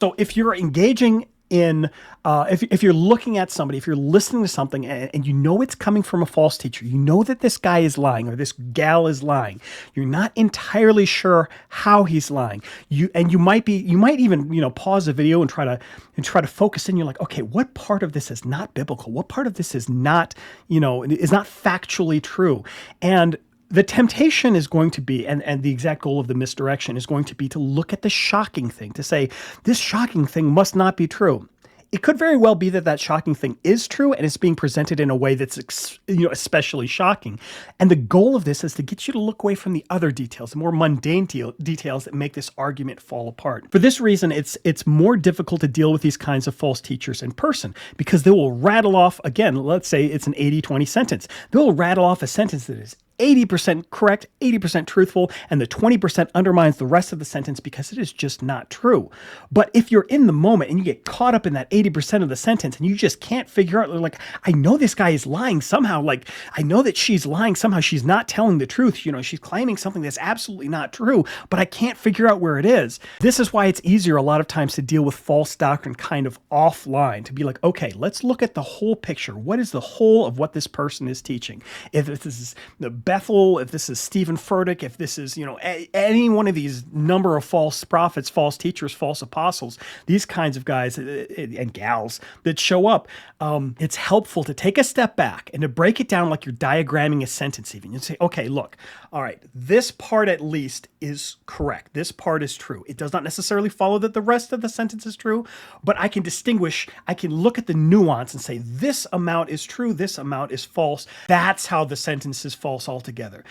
So if you're engaging in, if you're looking at somebody, if you're listening to something and you know it's coming from a false teacher, you know that this guy is lying or this gal is lying, you're not entirely sure how he's lying. You might even, pause the video and try to focus in. You're like, okay, what part of this is not biblical? What part of this is not, is not factually true? And the temptation is going to be, and the exact goal of the misdirection is going to be to look at the shocking thing, to say, this shocking thing must not be true. It could very well be that that shocking thing is true and it's being presented in a way that's especially shocking. And the goal of this is to get you to look away from the other details, the more mundane details that make this argument fall apart. For this reason, it's more difficult to deal with these kinds of false teachers in person because they will rattle off, again, let's say it's an 80-20 sentence. They'll rattle off a sentence that is 80% correct, 80% truthful, and the 20% undermines the rest of the sentence because it is just not true. But if you're in the moment and you get caught up in that 80% of the sentence and you just can't figure out, like, I know this guy is lying somehow, like, I know that she's lying somehow, she's not telling the truth, she's claiming something that's absolutely not true, but I can't figure out where it is. This is why it's easier a lot of times to deal with false doctrine kind of offline, to be like, okay, let's look at the whole picture. What is the whole of what this person is teaching? If this is the Bethel, if this is Stephen Furtick, if this is, any one of these number of false prophets, false teachers, false apostles, these kinds of guys and gals that show up, it's helpful to take a step back and to break it down like you're diagramming a sentence even. You say, okay, look, all right, this part at least is correct. This part is true. It does not necessarily follow that the rest of the sentence is true, but I can distinguish, I can look at the nuance and say, this amount is true, this amount is false. That's how the sentence is false altogether.